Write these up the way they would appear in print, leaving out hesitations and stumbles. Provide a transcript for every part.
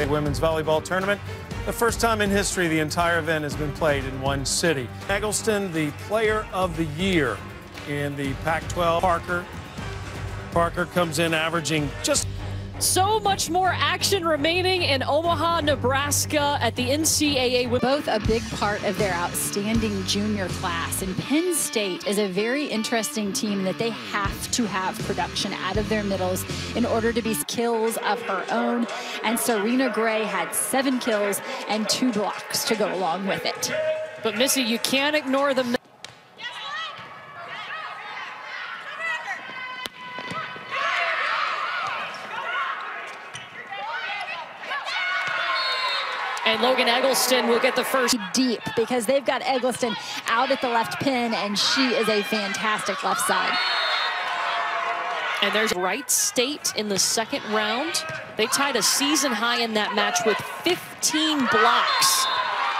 Women's volleyball tournament. The first time in history the entire event has been played in one city. Eggleston, the player of the year in the Pac-12. Parker comes in averaging just so much more action remaining in Omaha, Nebraska at the NCAA. Both a big part of their outstanding junior class. And Penn State is a very interesting team that they have to have production out of their middles in order to be kills of her own. And Serena Gray had 7 kills and 2 blocks to go along with it. But Missy, you can't ignore the and Logan Eggleston will get the first. Deep, because they've got Eggleston out at the left pin, and she is a fantastic left side. And there's Wright State in the second round. They tied a season high in that match with 15 blocks.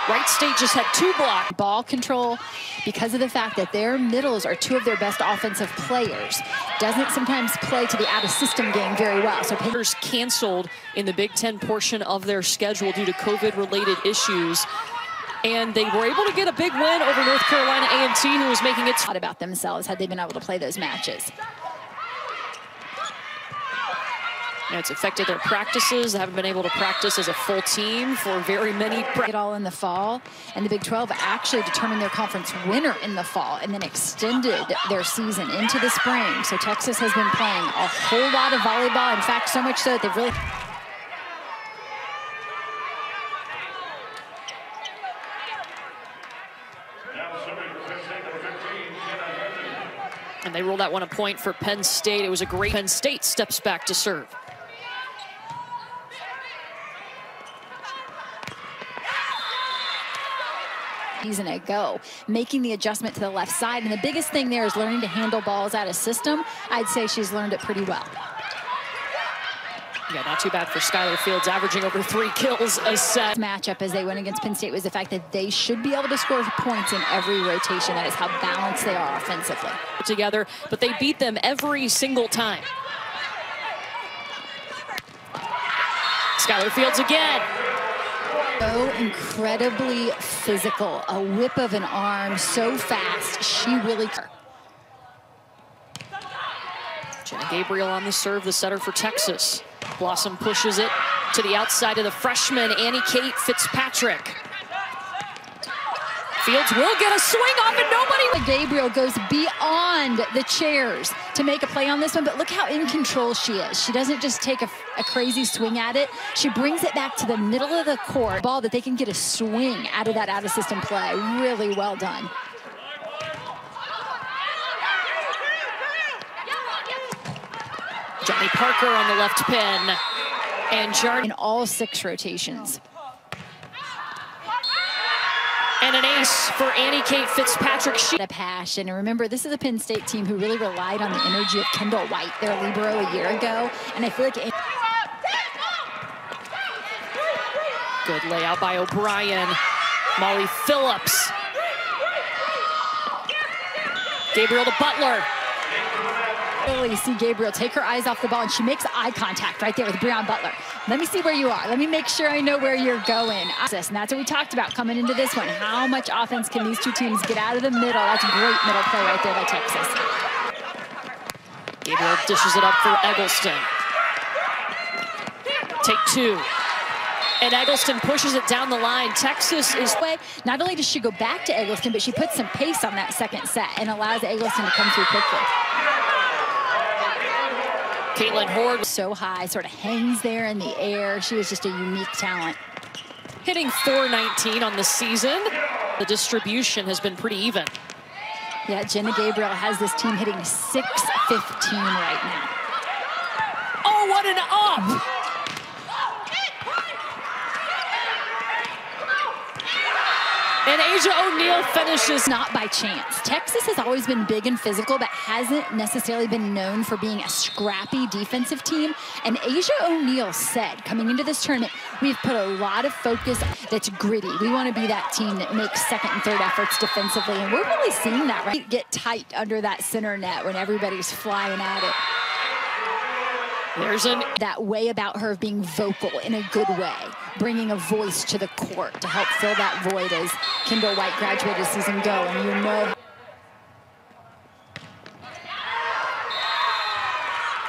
Wright State just had 2 blocks. Ball control, because of the fact that their middles are 2 of their best offensive players, doesn't sometimes play to the out-of-system game very well. So Pinners canceled in the Big Ten portion of their schedule due to COVID-related issues. And they were able to get a big win over North Carolina A&T, who was making it thought about themselves had they been able to play those matches. And it's affected their practices. They haven't been able to practice as a full team for very many. It all in the fall, and the Big 12 actually determined their conference winner in the fall and then extended their season into the spring. So Texas has been playing a whole lot of volleyball. In fact, so much so that they've really... And they ruled that one a point for Penn State. It was a great... Penn State steps back to serve. Season ago, making the adjustment to the left side. And the biggest thing there is learning to handle balls out of system. I'd say she's learned it pretty well. Yeah, not too bad for Skylar Fields, averaging over 3 kills a set. Matchup as they went against Penn State was the fact that they should be able to score points in every rotation. That is how balanced they are offensively. Together, but they beat them every single time. Skylar Fields again. So incredibly physical, a whip of an arm, so fast. She really... Jenna Gabriel on the serve, the setter for Texas. Blossom pushes it to the outside of the freshman, Annie-Kate Fitzpatrick. Fields will get a swing off and nobody... Gabriel goes beyond the chairs to make a play on this one, but look how in control she is. She doesn't just take a crazy swing at it. She brings it back to the middle of the court, ball that they can get a swing out of that out-of-system play. Really well done. Johnny Parker on the left pin. And Jarn in all 6 rotations. And an ace for Annie-Kate Fitzpatrick. A passion. And remember, this is a Penn State team who really relied on the energy of Kendall White, their libero, a year ago. And I feel like... Good layout by O'Brien. Molly Phillips. Gabriel to Butler. You see Gabriel take her eyes off the ball, and she makes eye contact right there with Breon Butler. Let me see where you are. Let me make sure I know where you're going. And that's what we talked about coming into this one. How much offense can these 2 teams get out of the middle? That's a great middle play right there by Texas. Gabriel dishes it up for Eggleston. Take 2. And Eggleston pushes it down the line. Texas is... Not only does she go back to Eggleston, but she puts some pace on that second set and allows Eggleston to come through quickly. Caitlin Horde so high, sort of hangs there in the air. She was just a unique talent. Hitting .419 on the season. The distribution has been pretty even. Yeah, Jenna Gabriel has this team hitting .615 right now. Oh, what an up! And Asia O'Neal finishes. Not by chance. Texas has always been big and physical, but hasn't necessarily been known for being a scrappy defensive team. And Asia O'Neal said, coming into this tournament, we've put a lot of focus that's gritty. We want to be that team that makes second and third efforts defensively. And we're really seeing that, right? Get tight under that center net when everybody's flying at it. There's that way about her of being vocal in a good way, bringing a voice to the court to help fill that void as Kendall White graduated season go, and you know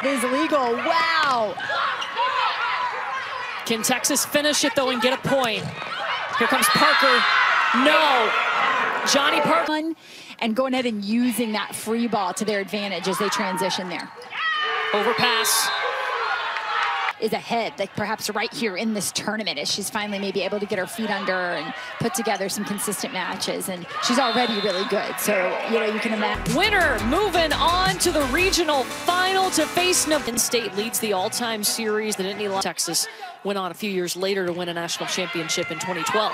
it is legal. Wow. Can Texas finish it though and get a point? Here comes Parker. No. Johnny Parker. And going ahead and using that free ball to their advantage as they transition there. Overpass. Is ahead, like perhaps right here in this tournament, as she's finally maybe able to get her feet under and put together some consistent matches. And she's already really good. So, you know, you can imagine. Winner moving on to the regional final to face Penn State leads the all-time series that Nittany Lions. Texas went on a few years later to win a national championship in 2012.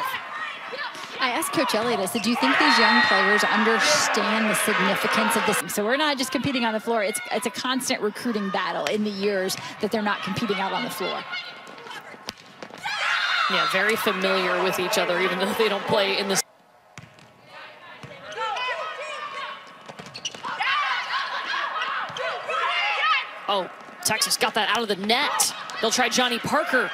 I asked Coach Elliott, I said, do you think these young players understand the significance of this? So we're not just competing on the floor. It's a constant recruiting battle in the years that they're not competing out on the floor. Yeah, very familiar with each other, even though they don't play in this. Oh, Texas got that out of the net. They'll try Johnny Parker.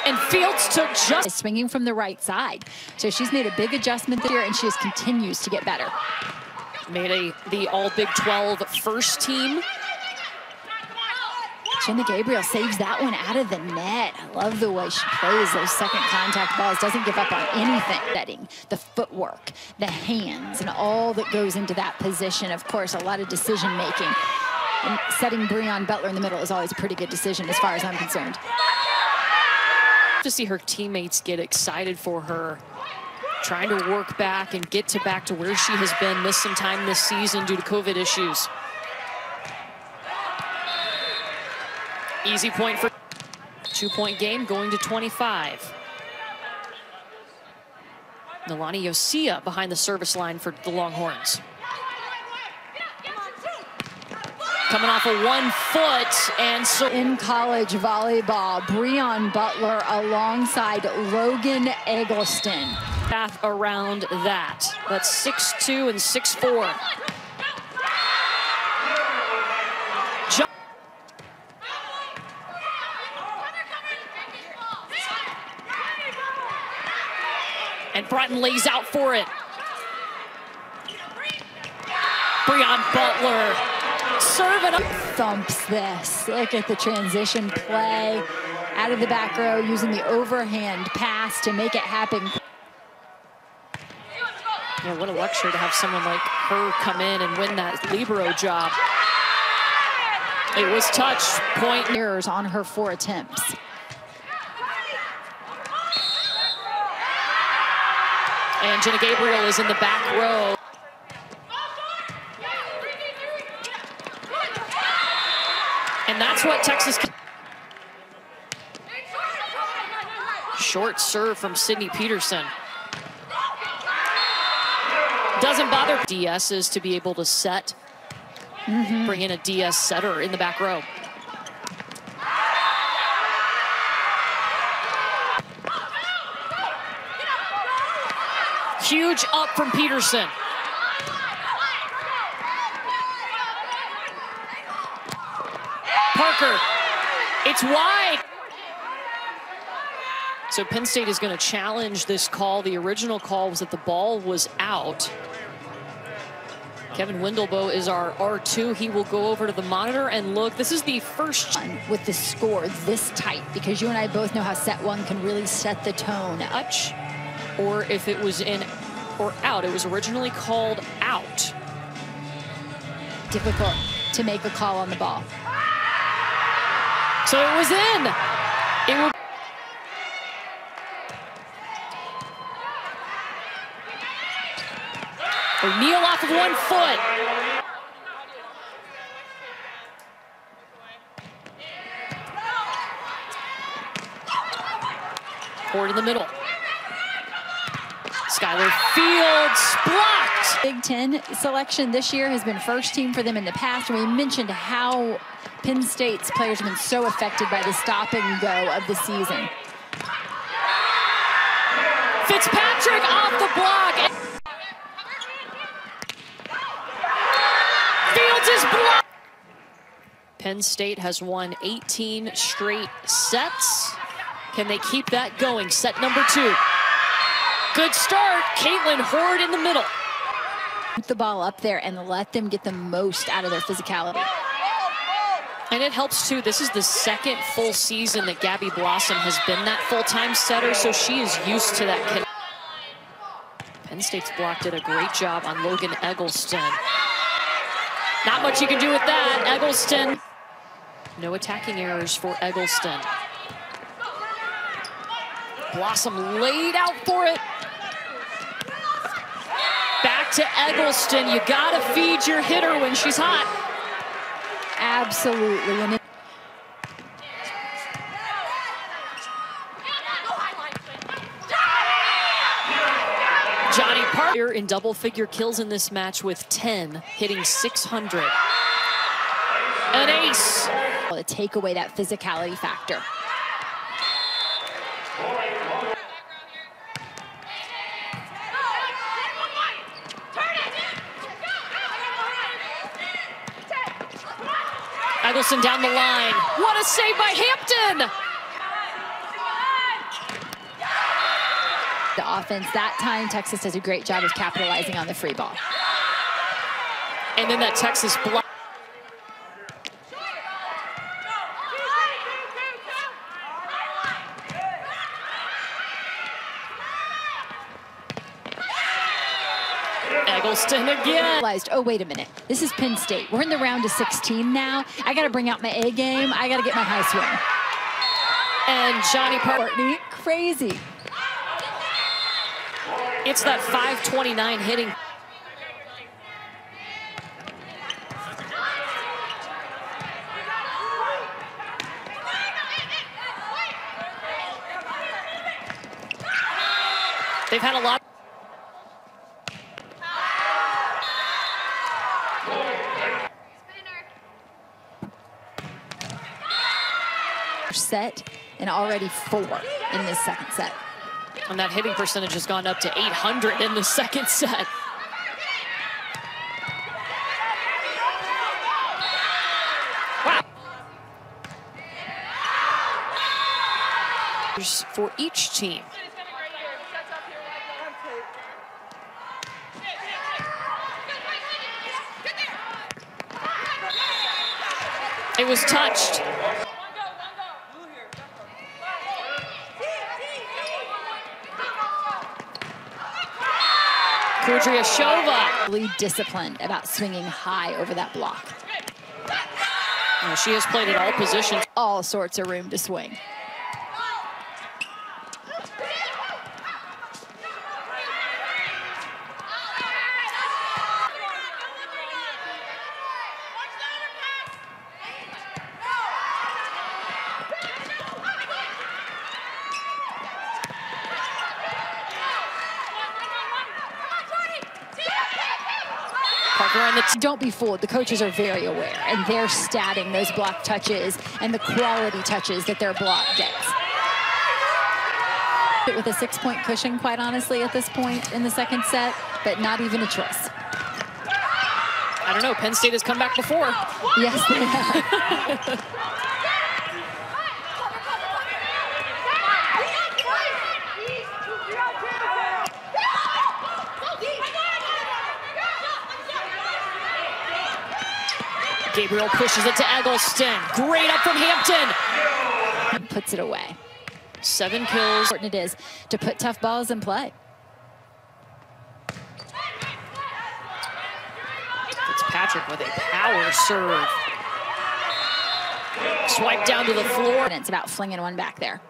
And Fields took just swinging from the right side. So she's made a big adjustment there, and she just continues to get better. Made the all Big 12 first team. Jenna Gabriel saves that one out of the net. I love the way she plays those second contact balls. Doesn't give up on anything. Setting, the footwork, the hands, and all that goes into that position. Of course, a lot of decision making. And setting Breon Butler in the middle is always a pretty good decision as far as I'm concerned. To see her teammates get excited for her, trying to work back and get back to where she has been. Missed some time this season due to COVID issues. Easy point for 2-point game, going to 25. Nalani Yosia behind the service line for the Longhorns. Coming off a 1 foot, and so in college volleyball, Breon Butler alongside Logan Eggleston. Path around that. That's 6'2" and 6'4". And Bratton lays out for it. Breon Butler. Serving up. Thumps this. Look at the transition play. Out of the back row, using the overhand pass to make it happen. Yeah, what a luxury to have someone like her come in and win that libero job. It was touch point. Errors on her 4 attempts. And Jenna Gabriel is in the back row. And that's what Texas. Short serve from Sydney Peterson. Doesn't bother DS's to be able to set. Bring in a DS setter in the back row. Huge up from Peterson. Parker, it's wide. So Penn State is going to challenge this call. The original call was that the ball was out. Kevin Wendelboe is our R2. He will go over to the monitor and look. This is the first with the score this tight, because you and I both know how set one can really set the tone. Touch, or if it was in or out. It was originally called out. Difficult to make a call on the ball. So it was in. It will. O'Neal off of 1 foot. Court in the middle. Skylar Fields blocked. Big Ten selection this year has been first team for them in the past. And we mentioned how Penn State's players have been so affected by the stop and go of the season. Fitzpatrick off the block. Fields is blocked. Penn State has won 18 straight sets. Can they keep that going? Set number 2. Good start. Caitlin Horde in the middle. Put the ball up there and let them get the most out of their physicality. And it helps too. This is the second full season that Gabby Blossom has been that full-time setter, so she is used to that. Penn State's block did a great job on Logan Eggleston. Not much you can do with that. Eggleston. No attacking errors for Eggleston. Blossom laid out for it. Back to Eggleston. You gotta feed your hitter when she's hot. Absolutely. And Johnny Parker in double-figure kills in this match with 10, hitting 600. An ace. to take away that physicality factor. Eggleston down the line. What a save by Hampton! The offense, that time Texas does a great job of capitalizing on the free ball. And then that Texas block. Eggleston again. Oh, wait a minute. This is Penn State. We're in the round of 16 now. I got to bring out my A game. I got to get my high swing. And Johnny Parker. Crazy. It's that 529 hitting. They've had a lot. Set and already 4 in this second set. And that hitting percentage has gone up to 800 in the second set. Wow. For each team. It was touched. Kudryashova. Really disciplined about swinging high over that block. Oh, she has played at all positions. All sorts of room to swing. Don't be fooled. The coaches are very aware, and they're statting those block touches and the quality touches that their block gets. With a 6-point cushion, quite honestly, at this point in the second set, but not even a choice. I don't know. Penn State has come back before. Yes, they have. Gabriel pushes it to Eggleston. Great up from Hampton. Puts it away. 7 kills. Important it is to put tough balls in play. Fitzpatrick with a power serve. Swipe down to the floor. And it's about flinging one back there.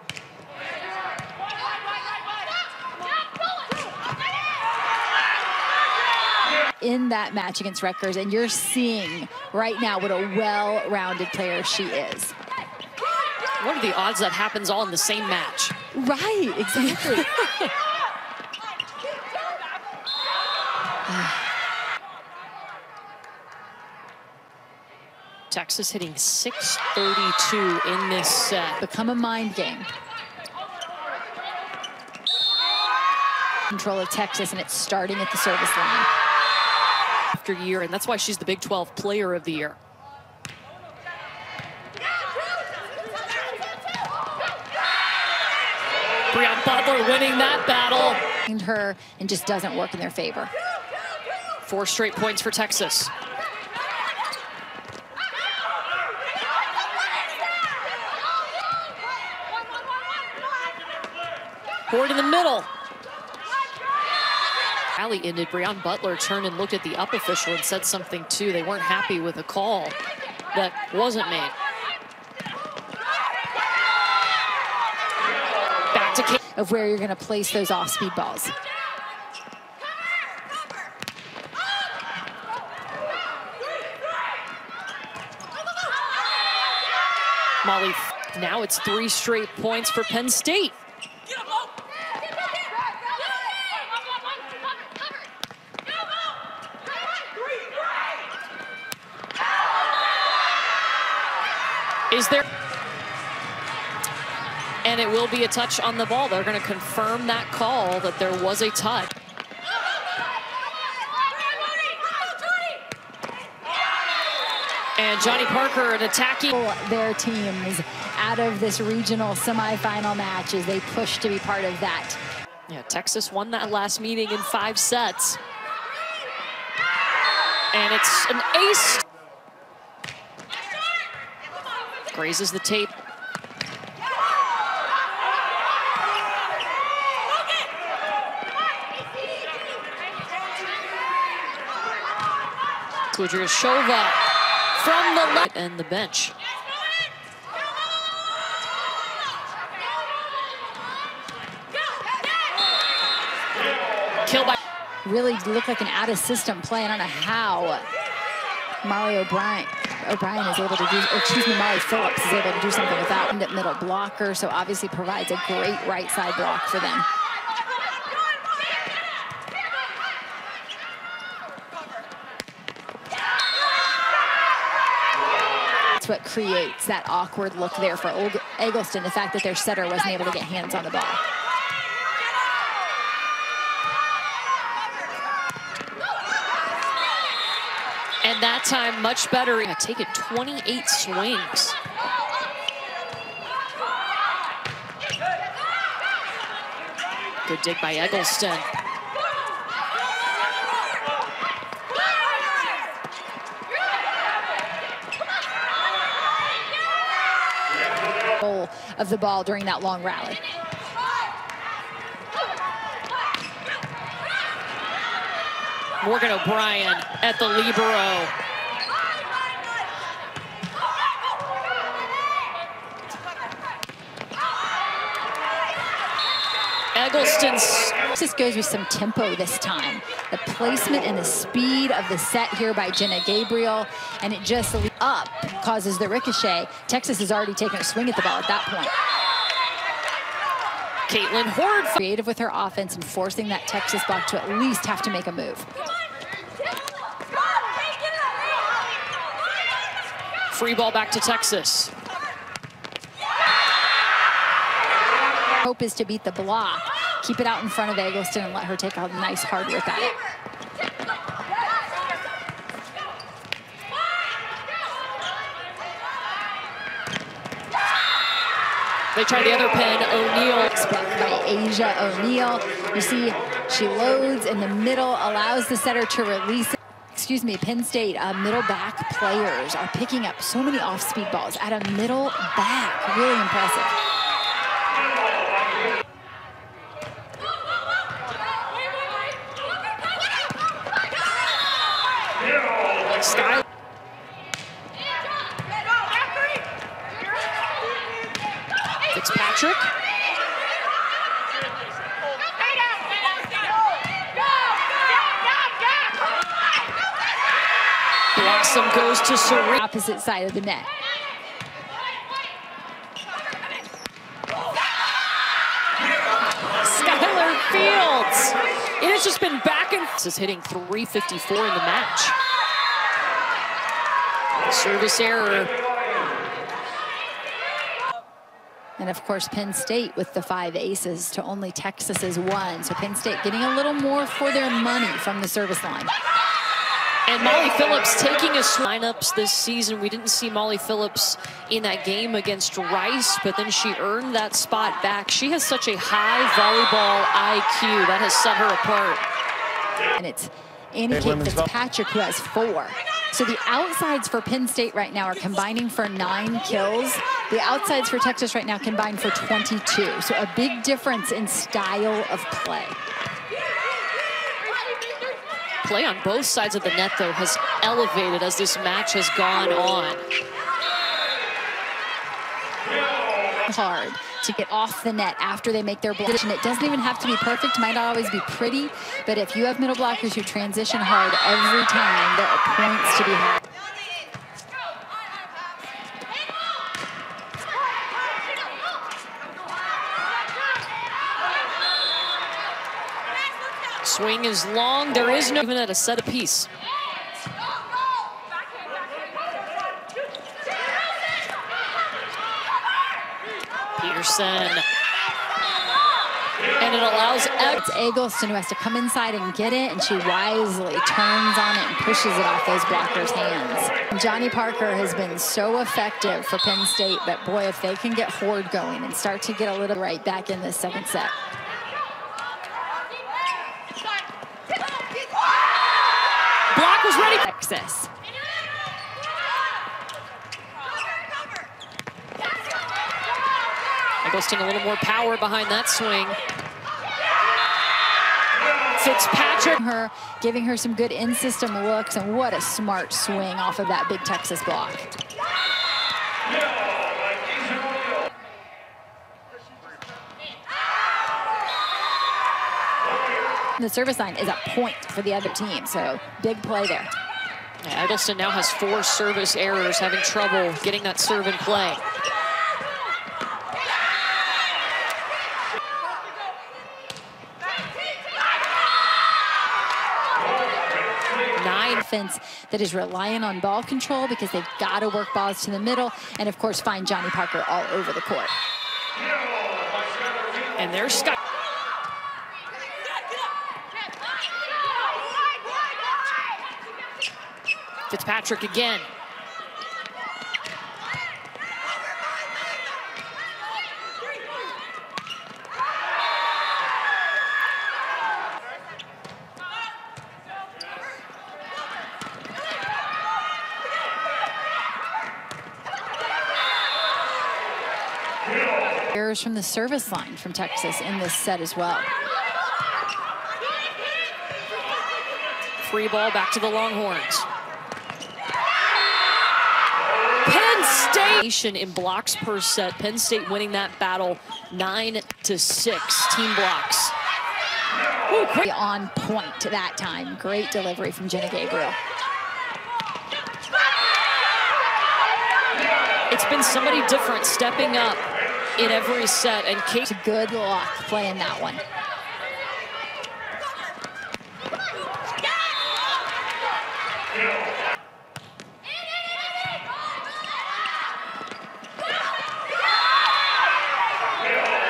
In that match against Rutgers, and you're seeing right now what a well-rounded player she is. What are the odds that happens all in the same match? Right, exactly. Texas hitting 632 in this set. Become a mind game. Control of Texas, and it's starting at the service line. After year, and that's why she's the Big 12 Player of the Year. Breon Butler winning that battle. Her and just doesn't work in their favor. 4 straight points for Texas. Board in the middle. Rally ended. Breon Butler turned and looked at the up official and said something too. They weren't happy with a call that wasn't made. Back to Kate. Of where you're going to place those off-speed balls. Molly, now it's 3 straight points for Penn State. Is there? And it will be a touch on the ball. They're going to confirm that call that there was a touch. And Johnny Parker an attacking. Their teams out of this regional semifinal match as they push to be part of that. Yeah, Texas won that last meeting in 5 sets. And it's an ace. Grazes the tape. Kudryashova from the left and the bench. Kill by. Really looked like an out-of-system play. I don't know how Molly O'Brien is able to do, or excuse me, Molly Phillips is able to do something without that middle blocker, so obviously provides a great right side block for them. That's what creates that awkward look there for Eggleston, the fact that their setter wasn't able to get hands on the ball. And that time, much better. Taken 28 swings. Good dig by Eggleston. Of the ball during that long rally. Morgan O'Brien at the libero. Eggleston's. This goes with some tempo this time. The placement and the speed of the set here by Jenna Gabriel, and it just up causes the ricochet. Texas has already taken a swing at the ball at that point. Caitlin Horde. Creative with her offense and forcing that Texas block to at least have to make a move. Free ball back to Texas. Hope is to beat the block, keep it out in front of Eggleston and let her take a nice hard rip at it. They try the other pin, O'Neal. By Asia O'Neal. You see, she loads in the middle, allows the setter to release it. Excuse me, Penn State middle back players are picking up so many off-speed balls at a middle back. Really impressive. Sky. Fitzpatrick. Blossom goes to Serena. Opposite side of the net. Skylar Fields. It has just been back and forth. Is hitting 354 in the match. Service error. And of course, Penn State with the 5 aces to only Texas's 1. So Penn State getting a little more for their money from the service line. And Molly Phillips taking a lineups this season. We didn't see Molly Phillips in that game against Rice, but then she earned that spot back. She has such a high volleyball IQ that has set her apart. And it's Annie Kate Fitzpatrick who has 4. So the outsides for Penn State right now are combining for 9 kills. The outsides for Texas right now combine for 22. So a big difference in style of play. Play on both sides of the net, though, has elevated as this match has gone on. Hard to get off the net after they make their block. And it doesn't even have to be perfect, might not always be pretty, but if you have middle blockers who transition hard every time, there are points to be had. Swing is long. There is no even at a set apiece. Peterson. And it allows It's Eggleston who has to come inside and get it, and she wisely turns on it and pushes it off those blockers' hands. Johnny Parker has been so effective for Penn State, but boy, if they can get Horde going and start to get a little right back in this second set. Block was ready. Texas. Eggleston a little more power behind that swing. Fitzpatrick. Giving her some good in-system looks, and what a smart swing off of that big Texas block. The service line is a point for the other team, so big play there. Yeah, Eggleston now has 4 service errors, having trouble getting that serve in play. Offense that is relying on ball control because they've got to work balls to the middle and, of course, find Johnny Parker all over the court. And there's Scott. Fitzpatrick again. Errors from the service line from Texas in this set as well. Free ball back to the Longhorns. Penn State in blocks per set. Penn State winning that battle 9-6 team blocks. Ooh, on point that time. Great delivery from Jenna Gabriel. It's been somebody different stepping up in every set, and Kate. Good luck playing that one.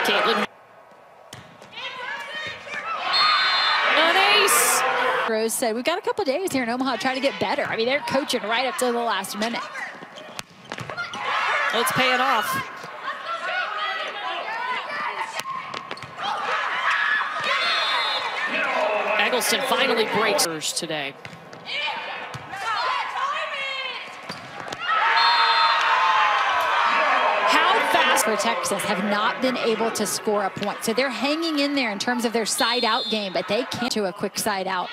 Caitlin. An ace. Rose said, we've got a couple days here in Omaha to try to get better. I mean, they're coaching right up to the last minute. It's paying off. Eggleston finally breaks today. How fast for Texas have not been able to score a point. So they're hanging in there in terms of their side out game, but they can't do a quick side out.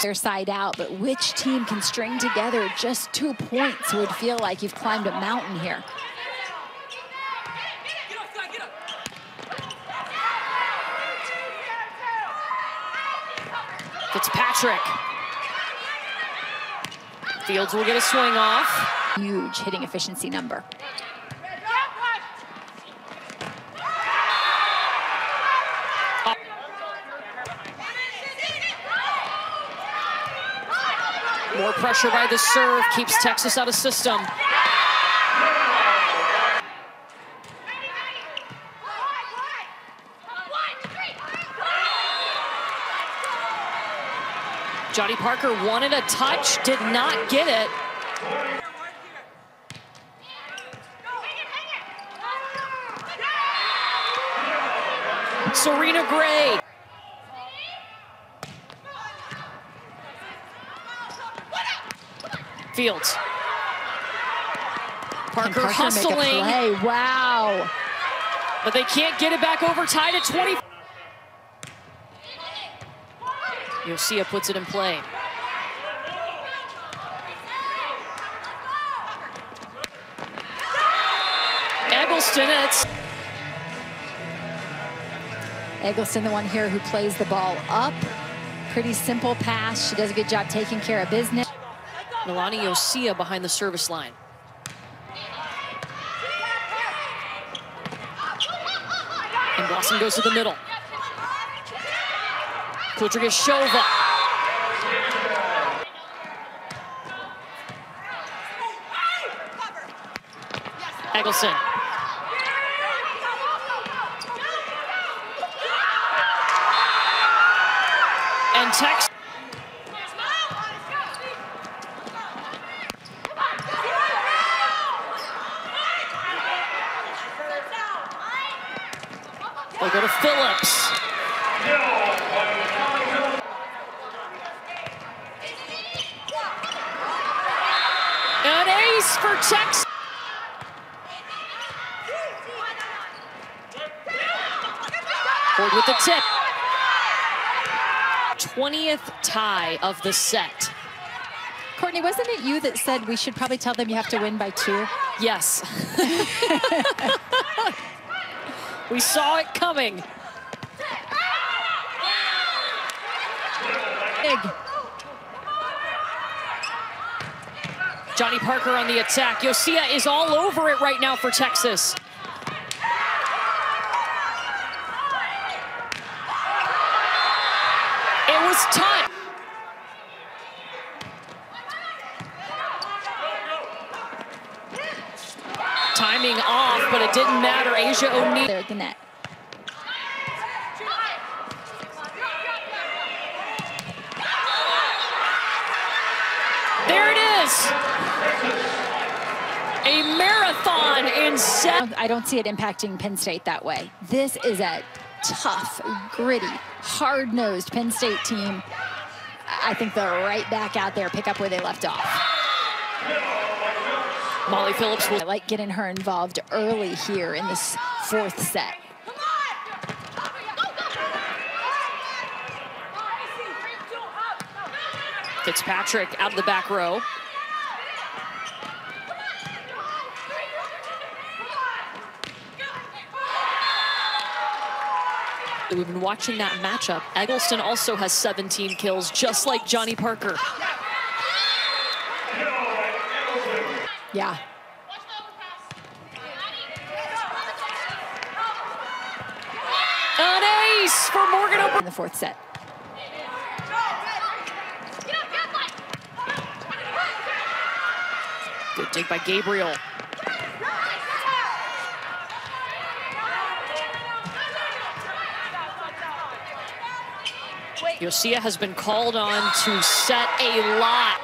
Their side out, but which team can string together just 2 points would feel like you've climbed a mountain here. Fitzpatrick. Fields will get a swing off. Huge hitting efficiency number. More pressure by the serve keeps Texas out of system. Johnny Parker wanted a touch, did not get it. Serena Gray. Fields. Parker hustling. Make a play. Wow. But they can't get it back over, tied at 20. Yosia puts it in play. Eggleston, Eggleston, the one here who plays the ball up. Pretty simple pass. She does a good job taking care of business. Milani Yosia behind the service line. And Blossom goes to the middle. Kudryashova. Eggleston. And Tex. They'll go to Phillips. An ace for Texas. Ford with the tip. 20th tie of the set. Courtney, wasn't it you that said we should probably tell them you have to win by 2? Yes. We saw it coming. Big. Johnny Parker on the attack. Yosia is all over it right now for Texas. It was tight. Timing off, but it didn't matter. Asia O'Neal. There at the net. There it is. A marathon in set. I don't see it impacting Penn State that way. This is a tough, gritty, hard-nosed Penn State team. I think they're right back out there, pick up where they left off. Molly Phillips will. I like getting her involved early here in this 4th set. Fitzpatrick out of the back row. We've been watching that matchup. Eggleston also has 17 kills, just like Johnny Parker. Yeah. An ace for Morgan In the 4th set. Good dig by Gabriel. Yosia has been called on to set a lot.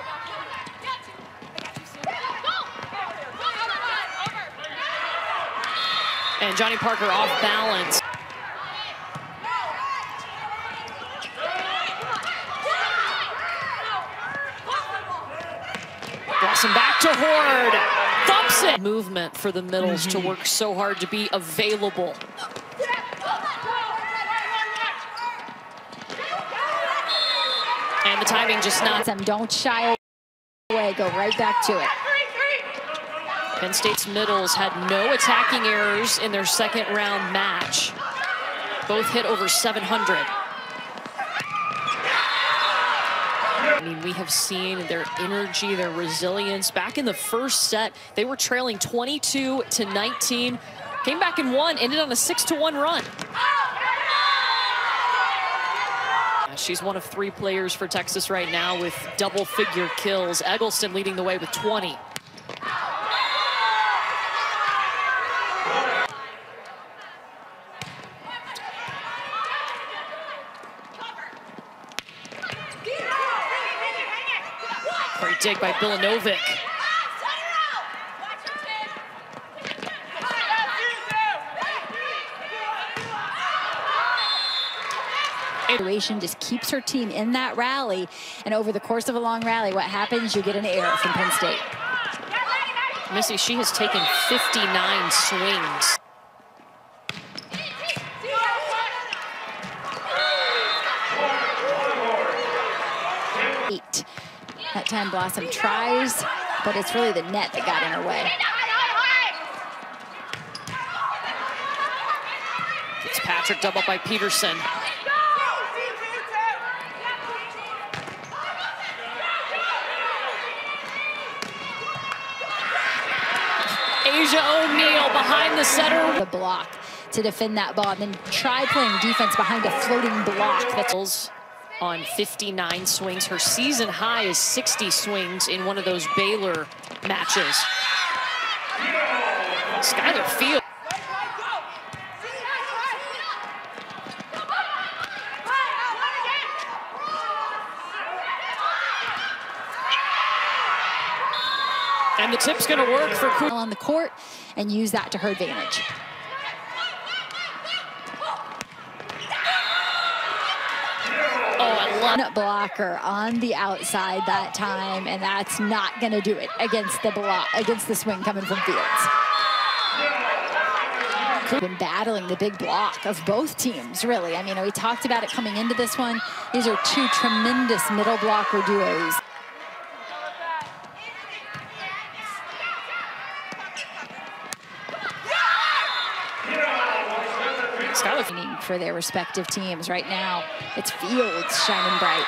And Johnny Parker off balance. Blossom back to Horde. Thumps it. Movement for the middles to work so hard to be available. And the timing just not. Don't shy away. Go right back to it. Penn State's middles had no attacking errors in their 2nd round match. Both hit over 700. I mean, we have seen their energy, their resilience. Back in the 1st set, they were trailing 22-19. Came back and won, ended on a 6-1 run. She's one of 3 players for Texas right now with double-figure kills. Eggleston leading the way with 20. dig by Bilanovic. Just keeps her team in that rally, and over the course of a long rally, what happens? You get an error from Penn State. Missy, she has taken 59 swings. That time Blossom tries, but it's really the net that got in her way. Fitzpatrick doubled by Peterson. Asia O'Neal behind the setter. The block to defend that ball, and then try playing defense behind a floating block. That's on 59 swings. Her season high is 60 swings in one of those Baylor matches. Skylar Field. And the tip's going to work for Cooper on the court and use that to her advantage. Blocker on the outside that time, and that's not going to do it against the swing coming from Fields. Been battling the big block of both teams, really. I mean, we talked about it coming into this one. These are two tremendous middle blocker duos. For their respective teams right now, it's Fields shining bright.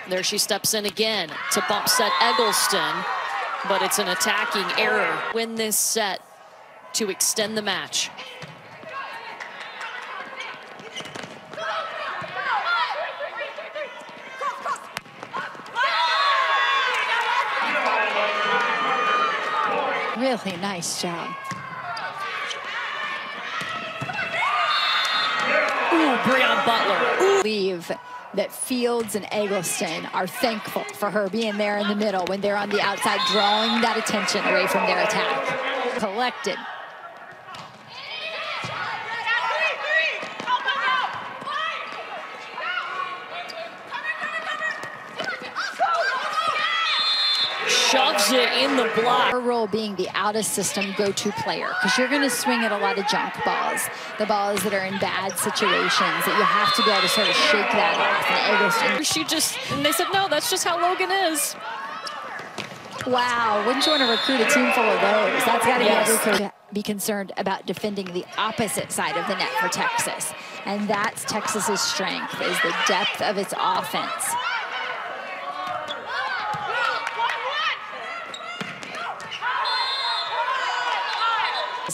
There she steps in again to bump set Eggleston, but it's an attacking error. Win this set to extend the match. Really nice job. Ooh, Breon Butler. Ooh. Believe that Fields and Eggleston are thankful for her being there in the middle when they're on the outside, drawing that attention away from their attack. Collected. Shoves it in the block. Her role being the out-of-system go-to player, because you're going to swing at a lot of junk balls, the balls that are in bad situations, that you have to be able to sort of shake that off. And they said, no, that's just how Logan is. Wow, wouldn't you want to recruit a team full of those? That's got to be every coach be concerned about defending the opposite side of the net for Texas. And that's Texas's strength, is the depth of its offense.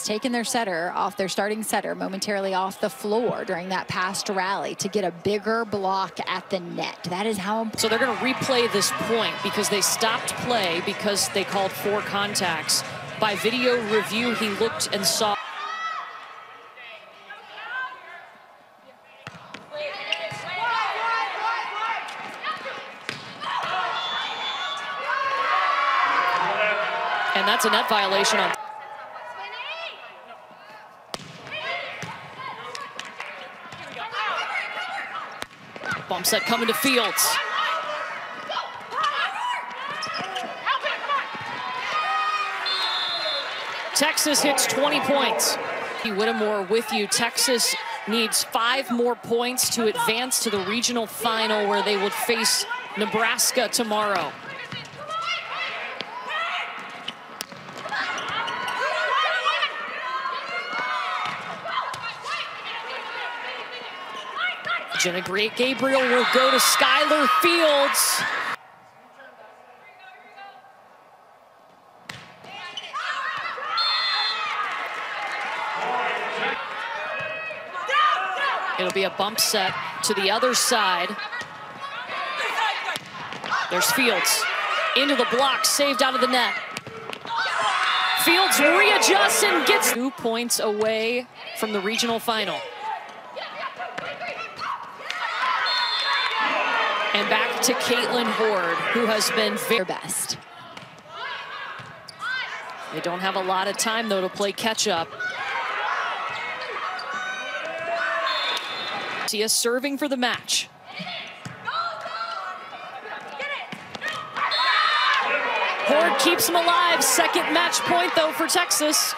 Taken their setter off, their starting setter momentarily off the floor during that past rally to get a bigger block at the net. That is how important. So they're going to replay this point because they stopped play because they called 4 contacts. By video review, he looked and saw. And that's a net violation on. Bump set coming to Fields. Texas hits 20 points. Whittemore with you. Texas needs 5 more points to advance to the regional final, where they would face Nebraska tomorrow. Jenna Gabriel will go to Skylar Fields. It'll be a bump set to the other side. There's Fields into the block, saved out of the net. Fields readjusts and gets 2 points away from the regional final. And back to Caitlin Horde, who has been very best. They don't have a lot of time, though, to play catch-up. Tia serving for the match. Horde keeps him alive. Second match point, though, for Texas.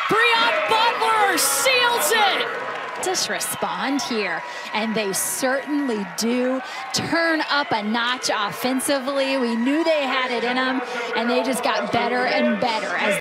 Breon Butler seals it. Just respond here, and they certainly do. Turn up a notch offensively. We knew they had it in them, and they just got better and better as